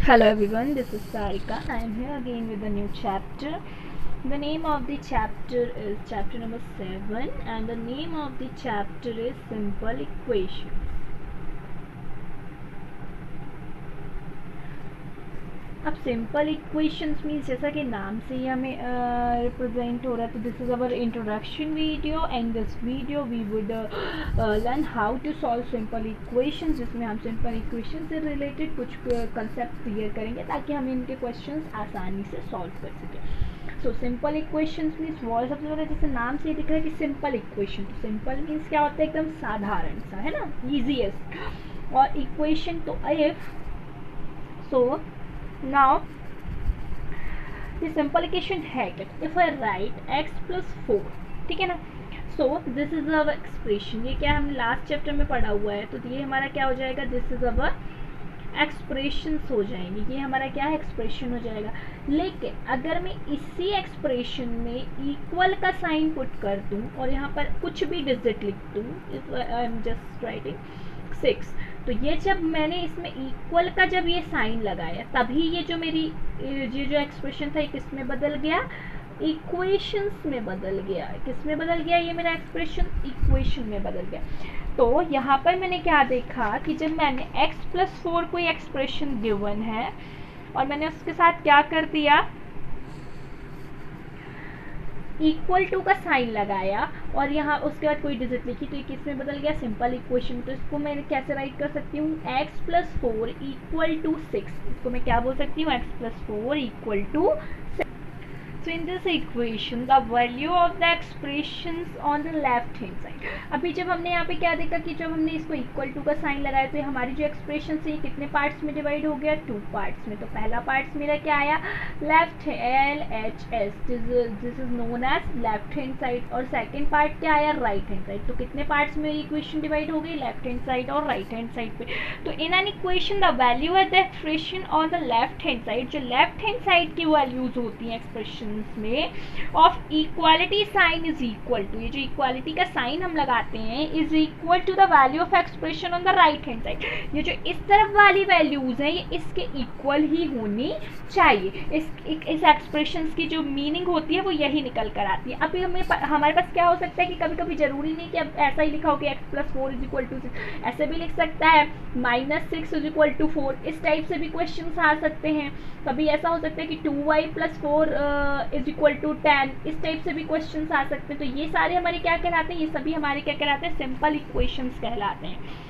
Hello everyone, this is Sarika. I am here again with a new chapter. The name of the chapter is chapter number 7 and the name of the chapter is Simple Equations. अब simple equations means जैसा कि नाम से ही हमें represent हो रहा है, तो this is our introduction video and this video we would learn how to solve simple equations, जिसमें हम सिंपल इक्वेशन से रिलेटेड कुछ कंसेप्ट क्लियर करेंगे ताकि हम इनके क्वेश्चंस आसानी से सॉल्व कर सकें। सो सिंपल इक्वेशंस मीन्स वो सबसे पहले जैसे नाम से ये दिख रहा है कि सिंपल इक्वेशन, तो सिंपल मीन्स क्या होता है, एकदम साधारण सा, है ना, ईजीएस्ट। और इक्वेशन तो इफ सो नाउ ये सिंपल इक्वेशन है क्या, if I right x plus 4, ठीक है ना, so this is our expression. ये क्या हमने लास्ट चैप्टर में पढ़ा हुआ है, तो ये हमारा क्या हो जाएगा, दिस इज अवर एक्सप्रेशंस हो जाएंगे, ये हमारा क्या है, एक्सप्रेशन हो जाएगा। लेकिन अगर मैं इसी एक्सप्रेशन में इक्वल का साइन पुट कर दूं और यहाँ पर कुछ भी डिजिट लिख दूं, if I am just writing 6, तो ये जब मैंने इसमें इक्वल का जब ये साइन लगाया तभी ये जो मेरी ये जो एक्सप्रेशन था ये किस में बदल गया, इक्वेशंस में बदल गया। किस में बदल गया, ये मेरा एक्सप्रेशन इक्वेशन में बदल गया। तो यहाँ पर मैंने क्या देखा कि जब मैंने x प्लस 4 कोई एक्सप्रेशन गिवन है और मैंने उसके साथ क्या कर दिया, इक्वल टू का साइन लगाया और यहाँ उसके बाद कोई डिजिट लिखी, तो ये किस में बदल गया, सिंपल इक्वेशन। तो इसको मैं कैसे राइट कर सकती हूँ, x प्लस 4 इक्वल टू 6, इसको मैं क्या बोल सकती हूँ, x plus 4 equal to 6। So in this equation the value of the expressions on the left hand side, अभी जब हमने यहाँ पे क्या देखा कि जब हमने इसको इक्वल टू का साइन लगाया तो हमारी जो एक्सप्रेशन है ये कितने पार्ट्स में डिवाइड हो गया, 2 पार्ट्स में। तो पहला पार्ट्स मेरा क्या आया, left L H S, this is known as left hand side, और सेकेंड पार्ट क्या आया, राइट हैंड साइड। तो कितने पार्ट्स में इक्वेशन डिवाइड हो गई, लेफ्ट हैंड साइड और राइट हैंड साइड पे। तो in an equation the value of the expression on the left hand side, जो लेफ्ट हैंड साइड की वैल्यूज होती हैं एक्सप्रेशन में, of equality sign is equal to, ये जो इक्वालिटी का साइन हम लगाते हैं is equal to the value of expression on the right hand side. ये जो इस तरफ वाली वैल्यूज हैं ये इसके इक्वल ही होनी चाहिए। इस एक्सप्रेशन की जो मीनिंग होती है वो यही निकल कर आती है। अभी हमारे पास क्या हो सकता है कि कभी कभी जरूरी नहीं कि अब ऐसा ही लिखा हो कि x plus 4 is equal to 6, ऐसे भी लिख सकता है -6 इज इक्वल टू 4, इस टाइप से भी क्वेश्चन आ सकते हैं। कभी ऐसा हो सकता है कि 2y plus 4 is equal to 10, इस टाइप से भी क्वेश्चन आ सकते हैं। तो ये सारे हमारे क्या कहलाते हैं, ये सभी हमारे क्या कहलाते हैं, सिंपल इक्वेशंस कहलाते हैं।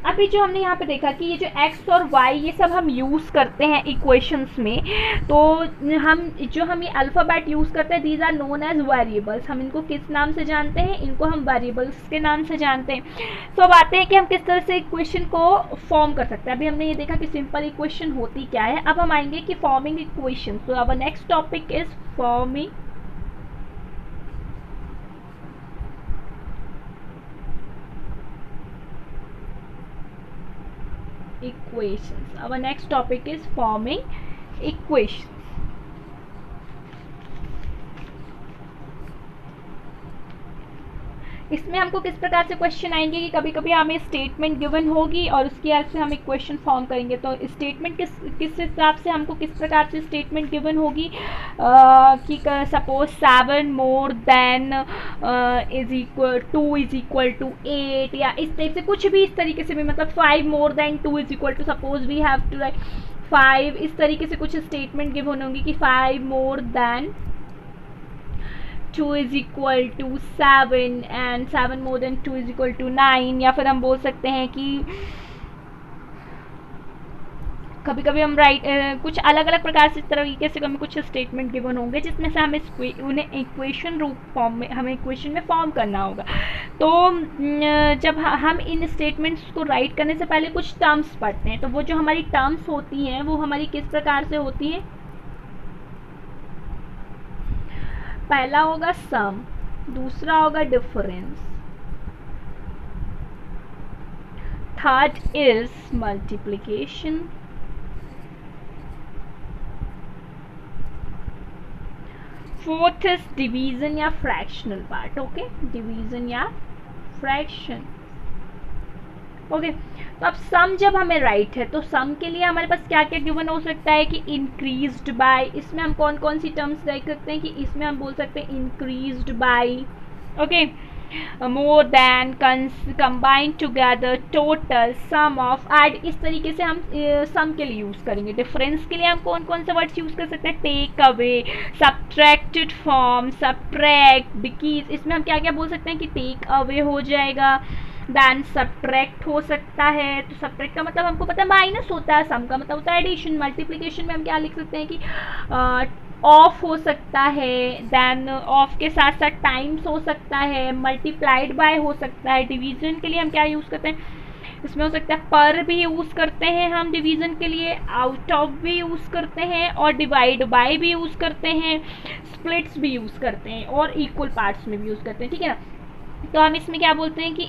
अभी जो हमने यहाँ पे देखा कि ये जो x और y ये सब हम यूज़ करते हैं इक्वेशंस में, तो हम ये अल्फ़ाबेट यूज़ करते हैं, these are known as variables. हम इनको किस नाम से जानते हैं, इनको हम वेरिएबल्स के नाम से जानते हैं। तो अब आते हैं कि हम किस तरह से इक्वेशन को फॉर्म कर सकते हैं। अभी हमने ये देखा कि सिंपल इक्वेशन होती क्या है, अब हम आएंगे कि फॉर्मिंग इक्वेशन। तो अब next topic is forming equations. Our next topic is forming equations. इसमें हमको किस प्रकार से क्वेश्चन आएंगे कि कभी कभी हमें स्टेटमेंट गिवन होगी और उसकी हेल्प से हम इक्वेशन फॉर्म करेंगे। तो स्टेटमेंट किस हिसाब से हमको किस प्रकार से स्टेटमेंट गिवन होगी कि suppose 7 more than is equal 2 is equal to 8, या इस टाइप से कुछ भी, इस तरीके से भी, मतलब 5 more than 2 is equal to, suppose we have to write 5, इस तरीके से कुछ स्टेटमेंट गिवन होंगी कि 5 more than 2 is equal to 7 and 7 more than 2 is equal to 9। या फिर हम बोल सकते हैं कि कभी कभी हम कुछ अलग अलग प्रकार से इस तरीके से हमें कुछ स्टेटमेंट गिवन होंगे जिसमें से हमें उन्हें इक्वेशन रूप फॉर्म में, हमें इक्वेशन में फॉर्म करना होगा। तो जब हम इन स्टेटमेंट्स को राइट करने से पहले कुछ टर्म्स पढ़ते हैं। तो वो जो हमारी टर्म्स होती हैं वो हमारी किस प्रकार से होती हैं, पहला होगा सम, दूसरा होगा difference, third is multiplication, fourth is division या फ्रैक्शनल पार्ट। ओके, डिवीजन या फ्रैक्शन। ओके, तो अब सम जब हमें राइट है तो सम के लिए हमारे पास क्या क्या गिवन हो सकता है कि इंक्रीज्ड बाय, इसमें हम कौन कौन सी टर्म्स देख सकते हैं कि इसमें हम बोल सकते हैं increased by, okay, more than, combined together, total, sum of, add, इस तरीके से हम सम के लिए यूज़ करेंगे। डिफरेंस के लिए हम कौन कौन से वर्ड्स यूज़ कर सकते हैं, take away, subtracted from, subtract, decrease, इसमें हम क्या क्या बोल सकते हैं कि टेक अवे हो जाएगा, देन सब्ट्रैक्ट हो सकता है, तो सब्ट्रैक्ट का मतलब हमको पता है माइनस होता है, सम का मतलब होता है एडिशन, मल्टीप्लिकेशन में हम क्या लिख सकते हैं कि ऑफ हो सकता है, देन ऑफ के साथ साथ टाइम्स हो सकता है, मल्टीप्लाइड बाय हो सकता है। डिवीजन के लिए हम क्या यूज़ करते हैं, इसमें हो सकता है पर भी यूज़ करते हैं हम डिवीज़न के लिए, आउट ऑफ भी यूज़ करते हैं, और डिवाइड बाय भी यूज़ करते हैं, स्प्लिट्स भी यूज़ करते हैं, और इक्वल पार्ट्स में भी यूज़ करते हैं, ठीक है ना। तो हम इसमें क्या बोलते हैं कि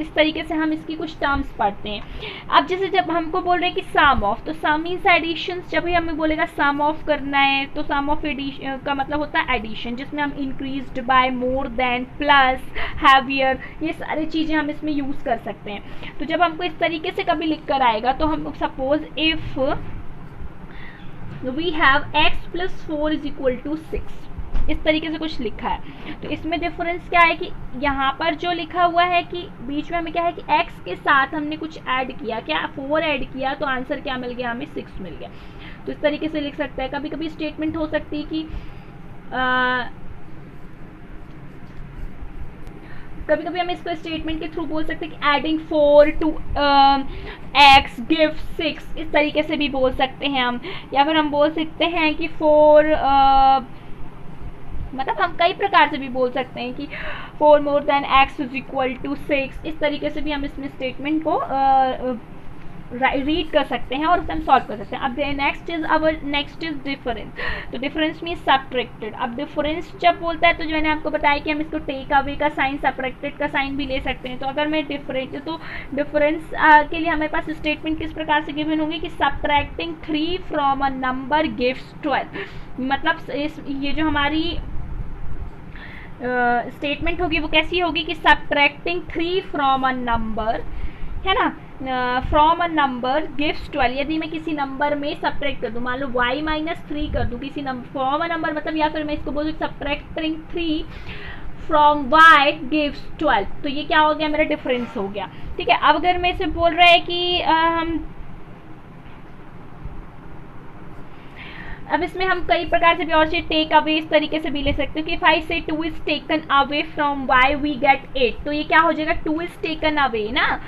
इस तरीके से हम इसकी कुछ टर्म्स पढ़ते हैं। अब जैसे जब हमको बोल रहे हैं कि सम ऑफ, तो सम मीन्स एडिशन, जब भी हमें बोलेगा सम ऑफ करना है तो सम ऑफ एडिशन का मतलब होता है एडिशन, जिसमें हम increased by, more than, plus, heavier, ये सारी चीज़ें हम इसमें यूज़ कर सकते हैं। तो जब हमको इस तरीके से कभी लिख कर आएगा तो हम suppose if we have x + 4 = 6, इस तरीके से कुछ लिखा है, तो इसमें डिफरेंस क्या है कि यहाँ पर जो लिखा हुआ है कि बीच में हमें क्या है कि x के साथ हमने कुछ ऐड किया, क्या 4 ऐड किया, तो आंसर क्या मिल गया, हमें 6 मिल गया। तो इस तरीके से लिख सकते हैं। कभी कभी स्टेटमेंट हो सकती है कि कभी कभी हम इसको स्टेटमेंट के थ्रू बोल सकते हैं कि एडिंग 4 to x गिव 6, इस तरीके से भी बोल सकते हैं हम, या फिर हम बोल सकते हैं कि 4 मतलब हम कई प्रकार से भी बोल सकते हैं कि 4 मोर देन x = 6, इस तरीके से भी हम इसमें स्टेटमेंट को रीड कर सकते हैं और उसे हम सॉल्व कर सकते हैं। अब नेक्स्ट इज डिफरेंस, तो डिफरेंस मीन सब्ट्रैक्टेड। अब डिफरेंस जब बोलता है तो जो मैंने आपको बताया कि हम इसको टेक अवे का साइन, सब्ट्रैक्टेड का साइन भी ले सकते हैं। तो अगर मैं डिफरेंस के लिए हमारे पास स्टेटमेंट किस प्रकार से गिवन होंगे कि subtracting 3 from a number gives 12, मतलब ये जो हमारी स्टेटमेंट होगी वो कैसी होगी कि सब्ट्रैक्टिंग 3 फ्रॉम अ नंबर, है ना, फ्रॉम अ नंबर गिव्स 12, यदि मैं किसी नंबर में सब्ट्रैक्ट कर दूँ, मान लो y - 3 कर दूँ किसी नंबर, फ्रॉम अ नंबर मतलब, या फिर मैं इसको बोलूँ सब्ट्रैक्टिंग 3 फ्रॉम y गिव्स 12, तो ये क्या हो गया, मेरा डिफरेंस हो गया, ठीक है। अब अगर मैं इसे बोल रहा है कि हम अब इसमें हम कई प्रकार से भी और चीज टेक अवे इस तरीके से भी ले सकते हो कि if I say 2 is taken away from y we get 8, तो ये क्या हो जाएगा, 2 इज टेकन अवे ना,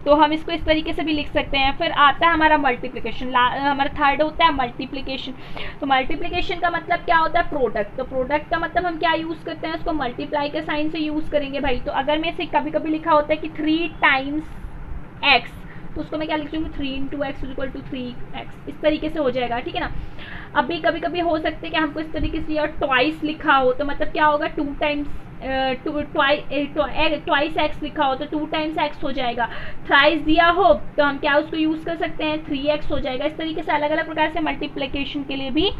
तो हम इसको इस तरीके से भी लिख सकते हैं। फिर आता है हमारा मल्टीप्लिकेशन, हमारा थर्ड होता है मल्टीप्लिकेशन। तो मल्टीप्लिकेशन का मतलब क्या होता है, प्रोडक्ट। तो प्रोडक्ट का मतलब हम क्या यूज़ करते हैं, उसको मल्टीप्लाई के साइन से यूज़ करेंगे भाई। तो अगर मैं इसे कभी कभी लिखा होता है कि 3 टाइम्स x, तो उसको मैं क्या लिख दूँगी, 3 × x = 3x, इस तरीके से हो जाएगा, ठीक है ना। अभी कभी कभी हो सकता है कि हमको इस तरीके से, और ट्वाइस लिखा हो तो मतलब क्या होगा, 2 टाइम्स ट्वाइस एक्स लिखा हो तो 2 टाइम्स x हो जाएगा। थ्राइस दिया हो तो हम क्या उसको यूज़ कर सकते हैं, 3x हो जाएगा। इस तरीके से अलग अलग प्रकार से मल्टीप्लिकेशन के लिए भी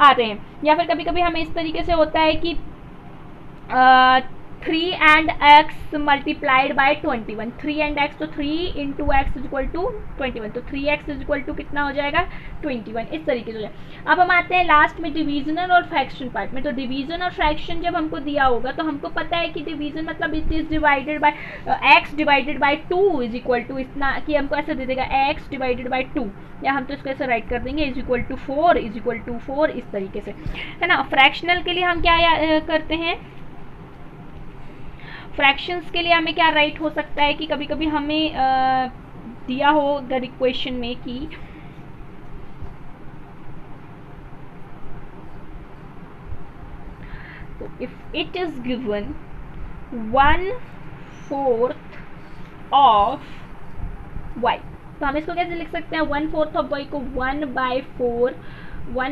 आते हैं। या फिर कभी कभी हमें इस तरीके से होता है कि 3 and x multiplied by 21, 3 and x, तो 3 × x = 21, तो 3x = कितना हो जाएगा, 21, इस तरीके से हो जाएगा। अब हम आते हैं लास्ट में डिवीजनल और फ्रैक्शन पार्ट में। तो डिवीजन और फ्रैक्शन जब हमको दिया होगा तो हमको पता है कि डिवीजन मतलब it is divided by x divided by 2 = इतना, कि हमको ऐसा दे देगा x डिवाइडेड बाय 2, या हम तो इसको ऐसे राइट कर देंगे = 4 इस तरीके से, है ना। फ्रैक्शनल के लिए हम क्या करते हैं, फ्रैक्शंस के लिए हमें क्या राइट हो सकता है कि कभी कभी हमें दिया हो अगर इक्वेशन में कि तो if it is given 1/4 of y, तो हम इसको कैसे लिख सकते हैं, 1/4 ऑफ y को 1/4 × y =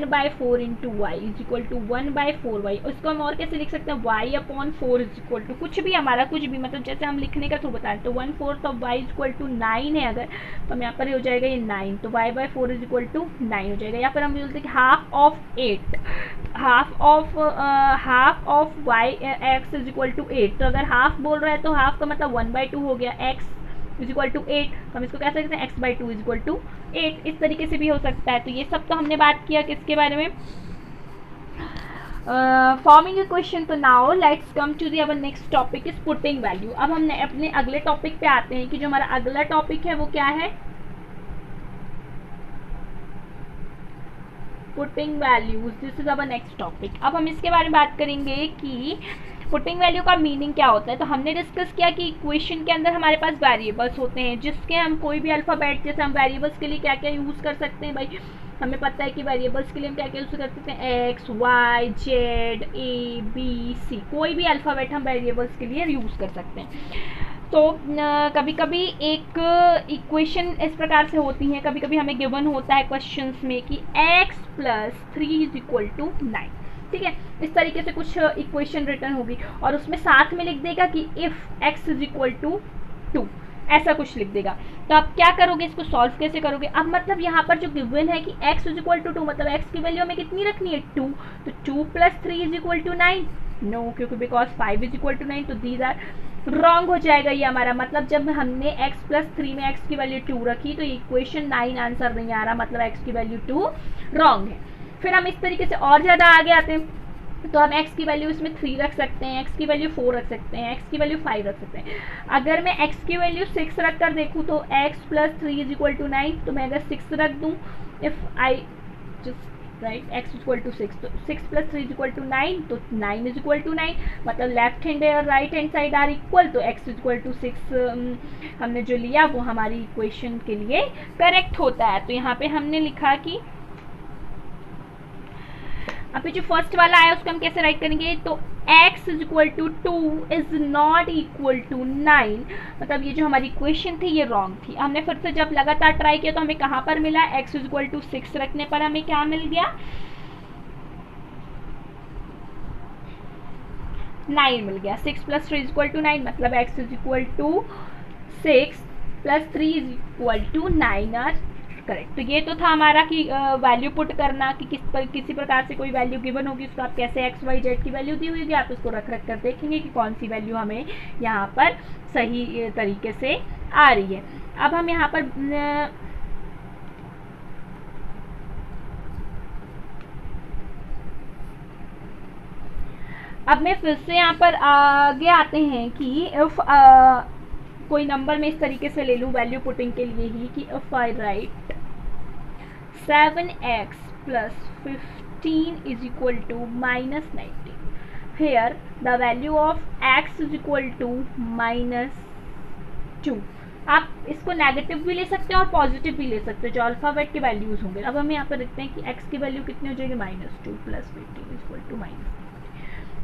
1/4y। उसको हम और कैसे लिख सकते हैं, y/4 कुछ भी हमारा, कुछ भी मतलब जैसे हम लिखने का थ्रू बता रहे हैं। तो 1/4 ऑफ y = 9 है अगर, तो हम यहाँ पर हो जाएगा ये 9, तो y/4 = 9 हो जाएगा। या फिर हम बोलते हैं कि half of 8, half of y x = 8, तो अगर हाफ बोल रहा है तो हाफ का मतलब 1/2 हो गया, x इज इक्वल टू 8, तो हम इसको कह सकते हैं x/2 इज इक्वल टू 8, इस तरीके से भी हो सकता है। तो ये सब तो हमने बात किया किसके बारे में, फॉर्मिंग ए क्वेश्चन। तो now let's come to the our next topic is putting value. अब हम अपने अगले टॉपिक पे आते हैं कि जो हमारा अगला टॉपिक है वो क्या है, putting values. This is our next topic. अब हम इसके बारे में बात करेंगे कि पुटिंग वैल्यू का मीनिंग क्या होता है। तो हमने डिस्कस किया कि इक्वेशन के अंदर हमारे पास वेरिएबल्स होते हैं जिसके हम कोई भी अल्फ़ाबेट, जैसे हम वेरिएबल्स के लिए क्या क्या यूज़ कर सकते हैं भाई, हमें पता है कि वेरिएबल्स के लिए हम क्या क्या यूज़ कर सकते हैं, एक्स, वाई, जेड, ए, बी, सी, कोई भी अल्फ़ाबेट हम वेरिएबल्स के लिए यूज़ कर सकते हैं। तो कभी कभी एक इक्वेशन इस प्रकार से होती है, कभी कभी हमें गिवन होता है क्वेश्चंस में कि x+3 इज इक्वल टू 9, ठीक है, इस तरीके से कुछ इक्वेशन रिटर्न होगी और उसमें साथ में लिख देगा कि if x is equal to 2, ऐसा कुछ लिख देगा। तो आप क्या करोगे, इसको सॉल्व कैसे करोगे। अब मतलब यहाँ पर जो गिवन है कि x इज इक्वल टू 2, मतलब x की वैल्यू हमें कितनी रखनी है, 2, तो 2 + 3 इज इक्वल टू 9, नो, क्योंकि बिकॉज 5 इज इक्वल टू 9, तो दीज आर रॉन्ग हो जाएगा ये हमारा। मतलब जब हमने x+3 में x की वैल्यू 2 रखी तो ये इक्वेशन 9 आंसर नहीं आ रहा, मतलब x की वैल्यू 2 रॉन्ग है। फिर हम इस तरीके से और ज़्यादा आगे आते हैं, तो हम x की वैल्यू इसमें 3 रख सकते हैं, x की वैल्यू 4 रख सकते हैं, x की वैल्यू 5 रख सकते हैं। अगर मैं x की वैल्यू 6 रख कर देखूँ तो x+3 इज इक्वल टू 9, तो मैं अगर 6 रख दूँ, if I just write x is equal to 6, तो 6 + 3 इज इक्वल टू 9, तो 9 इज इक्वल टू 9, मतलब लेफ्ट हैंड और right hand side are equal, तो x इज इक्वल टू 6 हमने जो लिया वो हमारी इक्वेशन के लिए करेक्ट होता है। तो यहाँ पे हमने लिखा कि अभी जो फर्स्ट वाला आया उसको हम कैसे राइट करेंगे, तो x is equal to 2 is not equal to 9, मतलब ये जो हमारी इक्वेशन थी ये रॉन्ग थी। हमने फिर से जब लगातार ट्राई किया तो हमें कहाँ पर मिला, x इज इक्वल टू 6 रखने पर हमें क्या मिल गया, 9 मिल गया। 6 + 3 इज इक्वल टू 9, मतलब x is equal to 6 + 3 is equal to 9 are correct. तो ये तो था हमारा कि वैल्यू पुट करना, कि किसी प्रकार से कोई वैल्यू गिवन होगी उसको आप कैसे x, y, z की वैल्यू दी हुई होगी, आप उसको रख कर देखेंगे कि कौन सी वैल्यू हमें यहाँ पर सही तरीके से आ रही है। अब हम यहाँ पर अब मैं फिर से यहाँ पर आगे आते हैं कि इफ़ कोई नंबर में इस तरीके से ले लूँ वैल्यू पुटिंग के लिए ही, कि if I write 7x + 15 is equal to -19, here the value of x is equal to -2। आप इसको नेगेटिव भी ले सकते हो और पॉजिटिव भी ले सकते हो, जो अल्फ़ाबेट के वैल्यूज़ होंगे। अब हम यहाँ पर देखते हैं कि x की वैल्यू कितनी हो जाएगी, -2 + 15 इज इक्वल टू -19,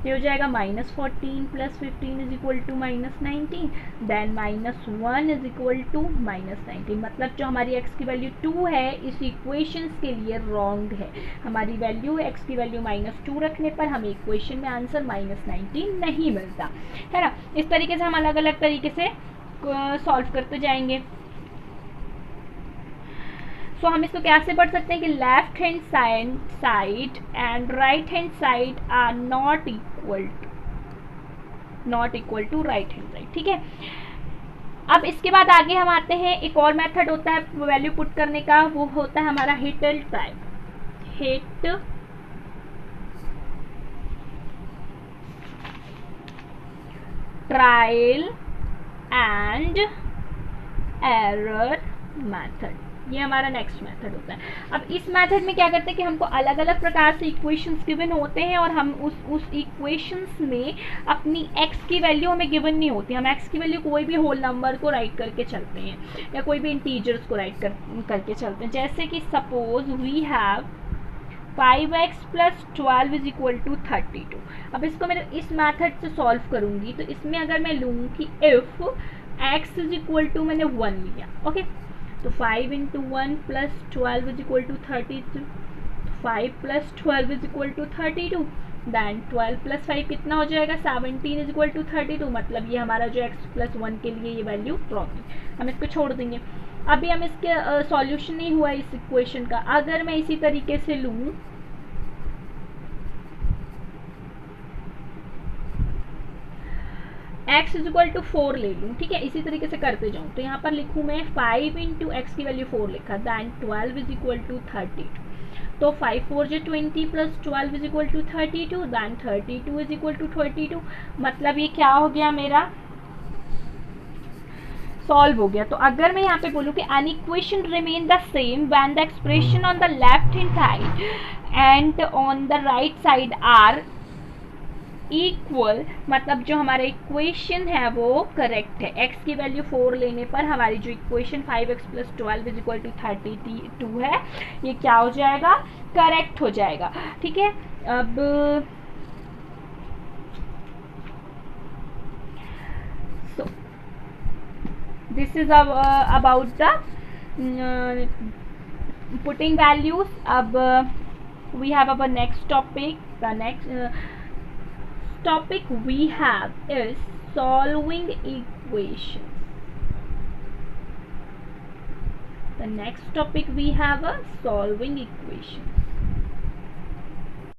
ये हो जाएगा -14 + 15 is equal to -19, then -1 is equal to -19, मतलब जो हमारी x की वैल्यू 2 है इस इक्वेशंस के लिए रॉन्ग है। हमारी वैल्यू x की वैल्यू -2 रखने पर हमें इक्वेशन में आंसर -19 नहीं मिलता है ना। इस तरीके से हम अलग अलग तरीके से सॉल्व करते जाएंगे। सो हम इसको कैसे पढ़ सकते हैं कि left hand side and right hand side are not equal to right hand side, ठीक है। अब इसके बाद आगे हम आते हैं, एक और मेथड होता है वैल्यू पुट करने का, वो होता है हमारा hit and try, hit trial and error method, ये हमारा नेक्स्ट मेथड होता है। अब इस मेथड में क्या करते हैं कि हमको अलग अलग प्रकार से इक्वेशंस गिवन होते हैं और हम उस इक्वेशंस में अपनी x की वैल्यू हमें गिवन नहीं होती, हम x की वैल्यू कोई भी होल नंबर को राइट करके चलते हैं या कोई भी इंटीजर्स को राइट करके चलते हैं। जैसे कि suppose we have 5x + 12 is equal to 32। अब इसको मैं इस मेथड से सॉल्व करूँगी, तो इसमें अगर मैं लूँ कि if x is equal to, मैंने 1 लिया, ओके, तो 5 × 1 + 12 is equal to 32, 5 + 12 is equal to 32, then 12 + 5 कितना हो जाएगा, 17 इज इक्वल टू 32, मतलब ये हमारा जो x+1 के लिए ये वैल्यू रॉन्ग है, हम इसको छोड़ देंगे। अभी हम इसके सॉल्यूशन नहीं हुआ इस इक्वेशन का। अगर मैं इसी तरीके से लूँ x इज इक्वल टू 4 ले लूँ, ठीक है, इसी तरीके से करते जाऊँ। तो यहाँ पर लिखूँ मैं 5 इंटू एक्स की वैल्यू 4 लिखा, दैन 12 इज इक्वल टू 32। तो 5 4 जो 20 plus 12 is equal to 32, then 32 is equal to 32। मतलब ये क्या हो गया मेरा, सॉल्व हो गया। तो अगर मैं यहाँ पे बोलूँ कि an equation remain the same when the expression on the left hand side and on the right side are equal, मतलब जो हमारा इक्वेशन है वो करेक्ट है। x की वैल्यू 4 लेने पर हमारी जो equation 5x plus 12 is equal to 32 है, ये क्या हो जाएगा, करेक्ट हो जाएगा, ठीक है। अब so this is about the putting values. अब we have our next topic. The next topic we have is solving equations. The next topic we have a solving equations.